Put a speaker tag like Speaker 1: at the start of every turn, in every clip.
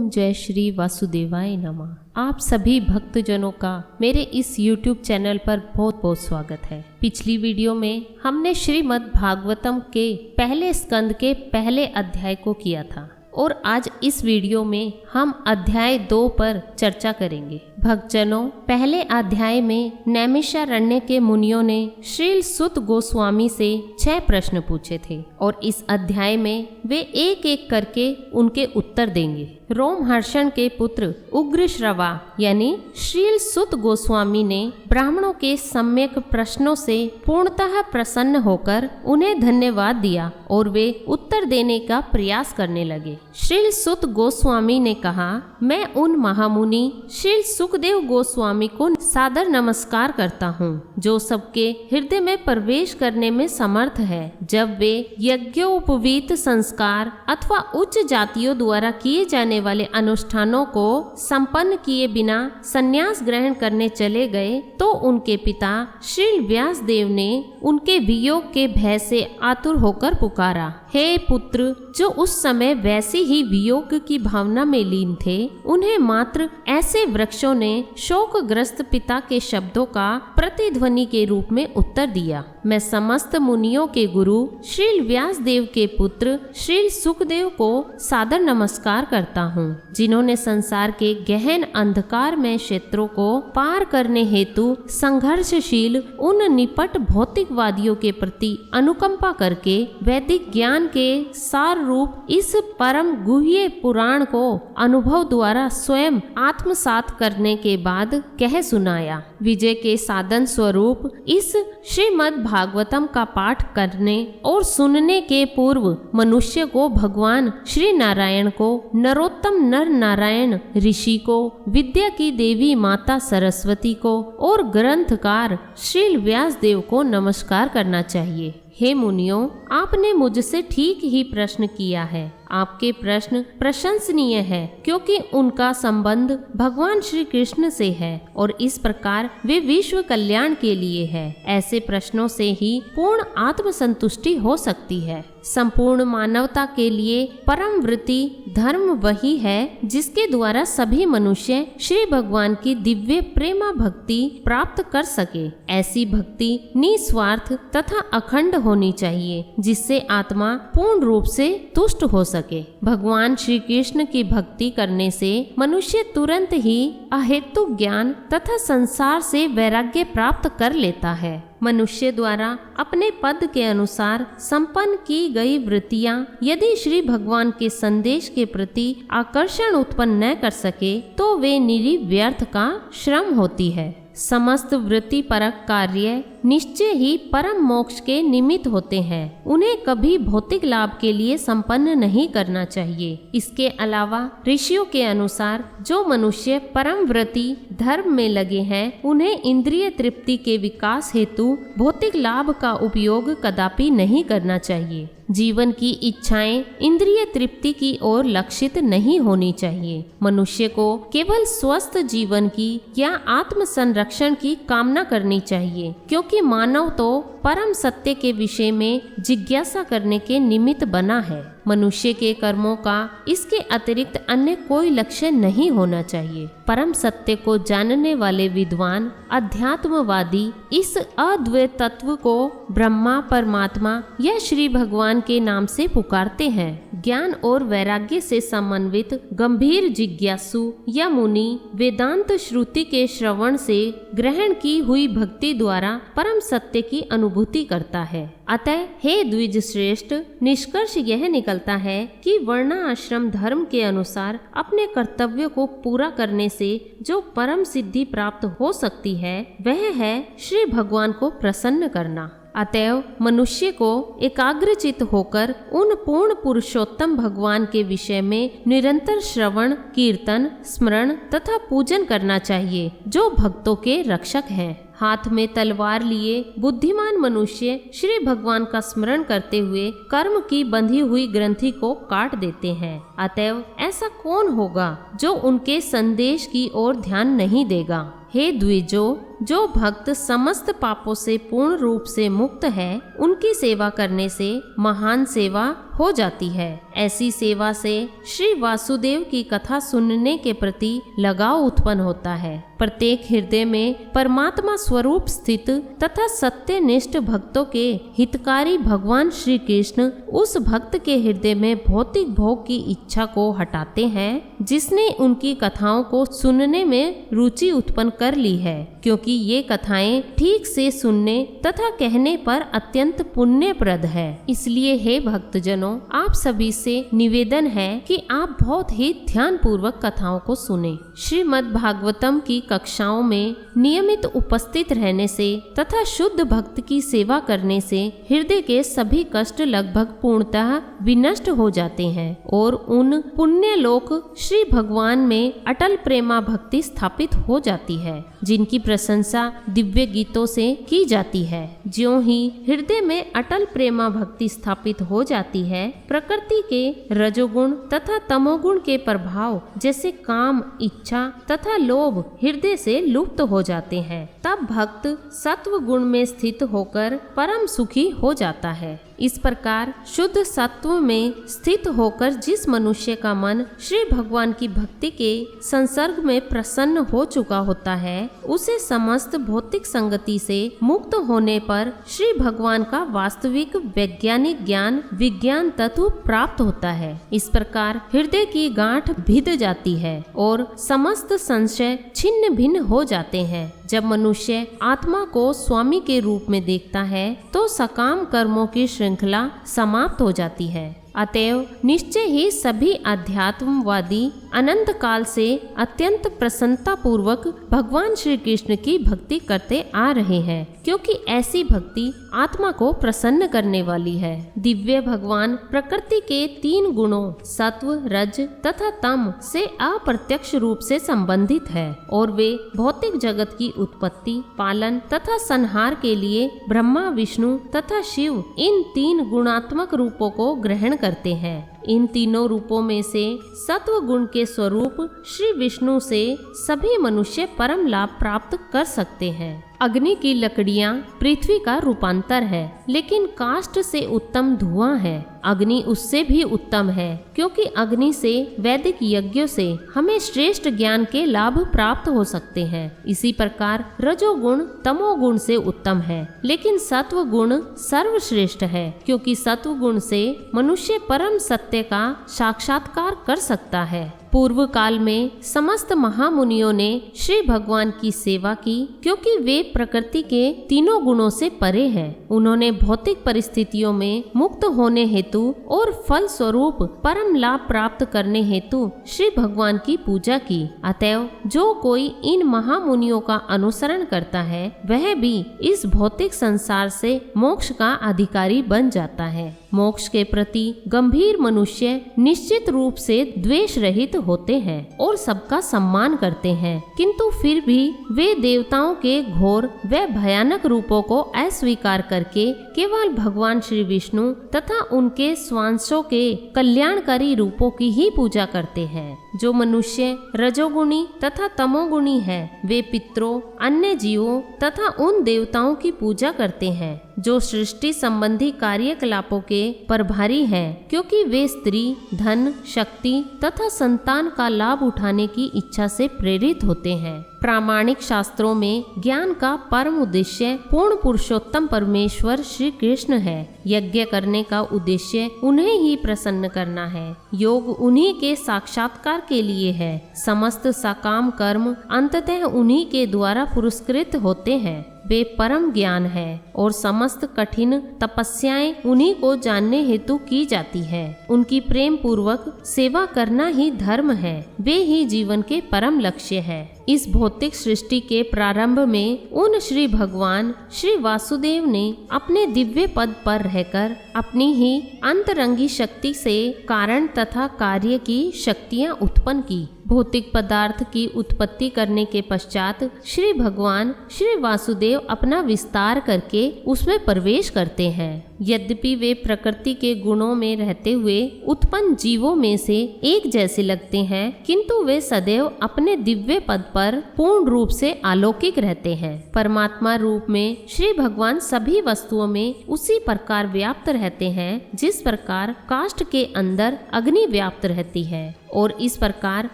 Speaker 1: ओम जय श्री वासुदेवाय नमः। आप सभी भक्तजनों का मेरे इस YouTube चैनल पर बहुत बहुत स्वागत है। पिछली वीडियो में हमने श्रीमद् भागवतम के पहले स्कंद के पहले अध्याय को किया था और आज इस वीडियो में हम अध्याय 2 पर चर्चा करेंगे। भक्तजनों, पहले अध्याय में नैमिषारण्य के मुनियों ने श्रील सुत गोस्वामी से 6 प्रश्न पूछे थे और इस अध्याय में वे एक एक करके उनके उत्तर देंगे। रोमहर्षण के पुत्र उग्रश्रवा यानी श्रील सुत गोस्वामी ने ब्राह्मणों के सम्यक प्रश्नों से पूर्णतः प्रसन्न होकर उन्हें धन्यवाद दिया और वे उत्तर देने का प्रयास करने लगे। श्रील सुत गोस्वामी ने कहा, मैं उन महामुनि श्रील सुखदेव गोस्वामी को सादर नमस्कार करता हूँ जो सबके हृदय में प्रवेश करने में समर्थ है। जब वे यज्ञोपवीत संस्कार अथवा उच्च जातियों द्वारा किए जाने वाले अनुष्ठानों को संपन्न किए बिना संन्यास ग्रहण करने चले गए तो उनके पिता श्रील व्यास देव ने उनके वियोग के भय से आतुर होकर पुकारा, हे पुत्र, जो उस समय वैसे ही वियोग की भावना में लीन थे, उन्हें मात्र ऐसे वृक्षों ने शोकग्रस्त पिता के शब्दों का प्रतिध्वनि के रूप में उत्तर दिया। मैं समस्त मुनियों के गुरु श्रील व्यास देव के पुत्र श्रील सुखदेव को सादर नमस्कार करता हूँ, जिन्होंने संसार के गहन अंधकार में क्षेत्रों को पार करने हेतु संघर्षशील उन निपट भौतिकवादियों के प्रति अनुकंपा करके वैदिक ज्ञान के सार रूप इस परम गुह्य पुराण को अनुभव द्वारा स्वयं आत्मसात करने के बाद कह सुनाया। विजय के साधन स्वरूप इस श्रीमद् भागवतम का पाठ करने और सुनने के पूर्व मनुष्य को भगवान श्री नारायण को, नरोत्तम नर नारायण ऋषि को, विद्या की देवी माता सरस्वती को और ग्रंथकार श्रील व्यास देव को नमस्कार करना चाहिए। हे मुनियों, आपने मुझसे ठीक ही प्रश्न किया है। आपके प्रश्न प्रशंसनीय है क्योंकि उनका संबंध भगवान श्री कृष्ण से है और इस प्रकार वे विश्व कल्याण के लिए है। ऐसे प्रश्नों से ही पूर्ण आत्मसंतुष्टि हो सकती है। संपूर्ण मानवता के लिए परम वृत्ति धर्म वही है जिसके द्वारा सभी मनुष्य श्री भगवान की दिव्य प्रेमा भक्ति प्राप्त कर सके। ऐसी भक्ति निस्वार्थ तथा अखंड होनी चाहिए जिससे आत्मा पूर्ण रूप से तुष्ट हो सके। भगवान श्री कृष्ण की भक्ति करने से मनुष्य तुरंत ही अहेतुक ज्ञान तथा संसार से वैराग्य प्राप्त कर लेता है। मनुष्य द्वारा अपने पद के अनुसार संपन्न की गई वृत्तियां यदि श्री भगवान के संदेश के प्रति आकर्षण उत्पन्न न कर सके तो वे निरी व्यर्थ का श्रम होती है। समस्त वृत्ति परक कार्य निश्चय ही परम मोक्ष के निमित्त होते हैं। उन्हें कभी भौतिक लाभ के लिए संपन्न नहीं करना चाहिए। इसके अलावा ऋषियों के अनुसार जो मनुष्य परम व्रति धर्म में लगे हैं, उन्हें इंद्रिय तृप्ति के विकास हेतु भौतिक लाभ का उपयोग कदापि नहीं करना चाहिए। जीवन की इच्छाएं इंद्रिय तृप्ति की ओर लक्षित नहीं होनी चाहिए। मनुष्य को केवल स्वस्थ जीवन की या आत्म संरक्षण की कामना करनी चाहिए, क्योंकि मानव तो परम सत्य के विषय में जिज्ञासा करने के निमित्त बना है। मनुष्य के कर्मों का इसके अतिरिक्त अन्य कोई लक्ष्य नहीं होना चाहिए। परम सत्य को जानने वाले विद्वान अध्यात्मवादी इस अद्वैत तत्व को ब्रह्मा, परमात्मा या श्री भगवान के नाम से पुकारते हैं। ज्ञान और वैराग्य से समन्वित गंभीर जिज्ञासु या मुनि वेदांत श्रुति के श्रवण से ग्रहण की हुई भक्ति द्वारा परम सत्य की अनुभूति करता है। अतः हे द्विज श्रेष्ठ, निष्कर्ष यह निकलता है कि वर्णाश्रम धर्म के अनुसार अपने कर्तव्य को पूरा करने से जो परम सिद्धि प्राप्त हो सकती है वह है श्री भगवान को प्रसन्न करना। अतएव मनुष्य को एकाग्रचित होकर उन पूर्ण पुरुषोत्तम भगवान के विषय में निरंतर श्रवण, कीर्तन, स्मरण तथा पूजन करना चाहिए जो भक्तों के रक्षक हैं। हाथ में तलवार लिए बुद्धिमान मनुष्य श्री भगवान का स्मरण करते हुए कर्म की बंधी हुई ग्रंथि को काट देते हैं। अतएव ऐसा कौन होगा जो उनके संदेश की ओर ध्यान नहीं देगा। हे द्विजो, जो भक्त समस्त पापों से पूर्ण रूप से मुक्त है, उनकी सेवा करने से महान सेवा हो जाती है। ऐसी सेवा से श्री वासुदेव की कथा सुनने के प्रति लगाव उत्पन्न होता है। प्रत्येक हृदय में परमात्मा स्वरूप स्थित तथा सत्यनिष्ठ भक्तों के हितकारी भगवान श्री कृष्ण उस भक्त के हृदय में भौतिक भोग की इच्छा को हटाते हैं, जिसने उनकी कथाओं को सुनने में रुचि उत्पन्न कर ली है, क्योंकि ये कथाएं ठीक से सुनने तथा कहने पर अत्यंत पुण्यप्रद है। इसलिए हे भक्तजनों, आप सभी से निवेदन है कि आप बहुत ही ध्यान पूर्वक कथाओं को सुने। श्रीमद् भागवतम की कक्षाओं में नियमित उपस्थित रहने से तथा शुद्ध भक्त की सेवा करने से हृदय के सभी कष्ट लगभग पूर्णतः विनष्ट हो जाते हैं और उन पुण्य लोक श्री भगवान में अटल प्रेमा भक्ति स्थापित हो जाती है, जिनकी प्रशंसा दिव्य गीतों से की जाती है। ज्यों ही हृदय में अटल प्रेमा भक्ति स्थापित हो जाती है, प्रकृति के रजोगुण तथा तमोगुण के प्रभाव जैसे काम, इच्छा तथा लोभ हृदय से लुप्त हो जाते हैं। तब भक्त सत्व गुण में स्थित होकर परम सुखी हो जाता है। इस प्रकार शुद्ध सत्व में स्थित होकर जिस मनुष्य का मन श्री भगवान की भक्ति के संसर्ग में प्रसन्न हो चुका होता है, उसे समस्त भौतिक संगति से मुक्त होने पर श्री भगवान का वास्तविक वैज्ञानिक ज्ञान विज्ञान तत्व प्राप्त होता है। इस प्रकार हृदय की गांठ भिद जाती है और समस्त संशय छिन्न भिन्न हो जाते हैं। जब मनुष्य आत्मा को स्वामी के रूप में देखता है तो सकाम कर्मों की श्रृंखला समाप्त हो जाती है। अतएव निश्चय ही सभी अध्यात्मवादी अनंत काल से अत्यंत प्रसन्नता पूर्वक भगवान श्री कृष्ण की भक्ति करते आ रहे हैं, क्योंकि ऐसी भक्ति आत्मा को प्रसन्न करने वाली है। दिव्य भगवान प्रकृति के तीन गुणों सत्व, रज तथा तम से अप्रत्यक्ष रूप से संबंधित है और वे भौतिक जगत की उत्पत्ति, पालन तथा संहार के लिए ब्रह्मा, विष्णु तथा शिव इन तीन गुणात्मक रूपों को ग्रहण करते हैं। इन तीनों रूपों में से सत्व गुण के स्वरूप श्री विष्णु से सभी मनुष्य परम लाभ प्राप्त कर सकते हैं। अग्नि की लकड़ियां पृथ्वी का रूपांतर है, लेकिन काष्ठ से उत्तम धुआं है। अग्नि उससे भी उत्तम है, क्योंकि अग्नि से वैदिक यज्ञों से हमें श्रेष्ठ ज्ञान के लाभ प्राप्त हो सकते हैं। इसी प्रकार रजोगुण तमोगुण से उत्तम है, लेकिन सत्व गुण सर्वश्रेष्ठ है, क्योंकि सत्व गुण से मनुष्य परम सत्य का साक्षात्कार कर सकता है। पूर्व काल में समस्त महामुनियों ने श्री भगवान की सेवा की, क्योंकि वे प्रकृति के तीनों गुणों से परे हैं। उन्होंने भौतिक परिस्थितियों में मुक्त होने हेतु और फल स्वरूप परम लाभ प्राप्त करने हेतु श्री भगवान की पूजा की। अतएव जो कोई इन महामुनियों का अनुसरण करता है, वह भी इस भौतिक संसार से मोक्ष का अधिकारी बन जाता है। मोक्ष के प्रति गंभीर मनुष्य निश्चित रूप से द्वेष रहित होते हैं और सबका सम्मान करते हैं, किंतु फिर भी वे देवताओं के घोर व भयानक रूपों को अस्वीकार करके केवल भगवान श्री विष्णु तथा उनके स्वांशों के कल्याणकारी रूपों की ही पूजा करते हैं। जो मनुष्य रजोगुणी तथा तमोगुणी है, वे पितरों, अन्य जीवों तथा उन देवताओं की पूजा करते हैं जो सृष्टि संबंधी कार्यकलापों के प्रभारी हैं, क्योंकि वे स्त्री, धन, शक्ति तथा संतान का लाभ उठाने की इच्छा से प्रेरित होते हैं। प्रामाणिक शास्त्रों में ज्ञान का परम उद्देश्य पूर्ण पुरुषोत्तम परमेश्वर श्री कृष्ण है। यज्ञ करने का उद्देश्य उन्हें ही प्रसन्न करना है। योग उन्हीं के साक्षात्कार के लिए है। समस्त सकाम कर्म अंततः उन्हीं के द्वारा पुरस्कृत होते हैं। वे परम ज्ञान है और समस्त कठिन तपस्याएं उन्हीं को जानने हेतु की जाती है। उनकी प्रेम पूर्वक सेवा करना ही धर्म है। वे ही जीवन के परम लक्ष्य है। इस भौतिक सृष्टि के प्रारंभ में उन श्री भगवान श्री वासुदेव ने अपने दिव्य पद पर रहकर अपनी ही अंतरंगी शक्ति से कारण तथा कार्य की शक्तियां उत्पन्न की। भौतिक पदार्थ की उत्पत्ति करने के पश्चात श्री भगवान श्री वासुदेव अपना विस्तार करके उसमें प्रवेश करते हैं। यद्यपि वे प्रकृति के गुणों में रहते हुए उत्पन्न जीवों में से एक जैसे लगते हैं, किंतु वे सदैव अपने दिव्य पद पर पूर्ण रूप से अलौकिक रहते हैं। परमात्मा रूप में श्री भगवान सभी वस्तुओं में उसी प्रकार व्याप्त रहते हैं जिस प्रकार काष्ठ के अंदर अग्नि व्याप्त रहती है। और इस प्रकार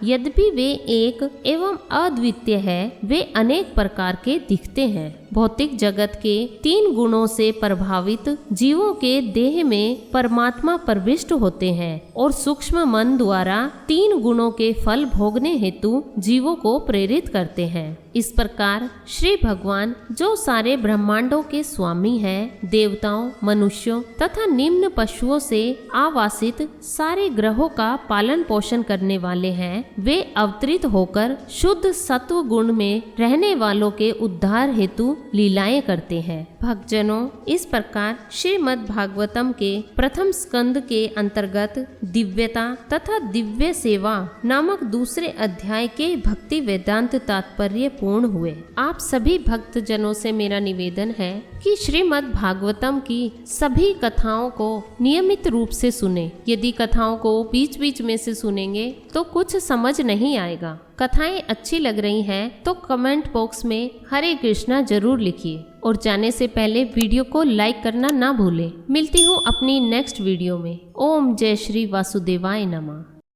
Speaker 1: यद्यपि वे एक एवं अद्वितीय है, वे अनेक प्रकार के दिखते हैं। भौतिक जगत के 3 गुणों से प्रभावित जीवों के देह में परमात्मा प्रविष्ट होते हैं और सूक्ष्म मन द्वारा 3 गुणों के फल भोगने हेतु जीवों को प्रेरित करते हैं। इस प्रकार श्री भगवान जो सारे ब्रह्मांडों के स्वामी हैं, देवताओं, मनुष्यों तथा निम्न पशुओं से आवासित सारे ग्रहों का पालन पोषण करने वाले हैं, वे अवतरित होकर शुद्ध सत्व गुण में रहने वालों के उद्धार हेतु लीलाएं करते हैं। भक्तजनों, इस प्रकार श्रीमद् भागवतम के प्रथम स्कंद के अंतर्गत दिव्यता तथा दिव्य सेवा नामक दूसरे अध्याय के भक्ति वेदांत तात्पर्य पूर्ण हुए। आप सभी भक्तजनों से मेरा निवेदन है कि श्रीमद् भागवतम की सभी कथाओं को नियमित रूप से सुने। यदि कथाओं को बीच बीच में से सुनेंगे तो कुछ समझ नहीं आएगा। कथाएं अच्छी लग रही हैं तो कमेंट बॉक्स में हरे कृष्णा जरूर लिखिए और जाने से पहले वीडियो को लाइक करना ना भूलें। मिलती हूँ अपनी नेक्स्ट वीडियो में। ओम जय श्री वासुदेवाय नमः।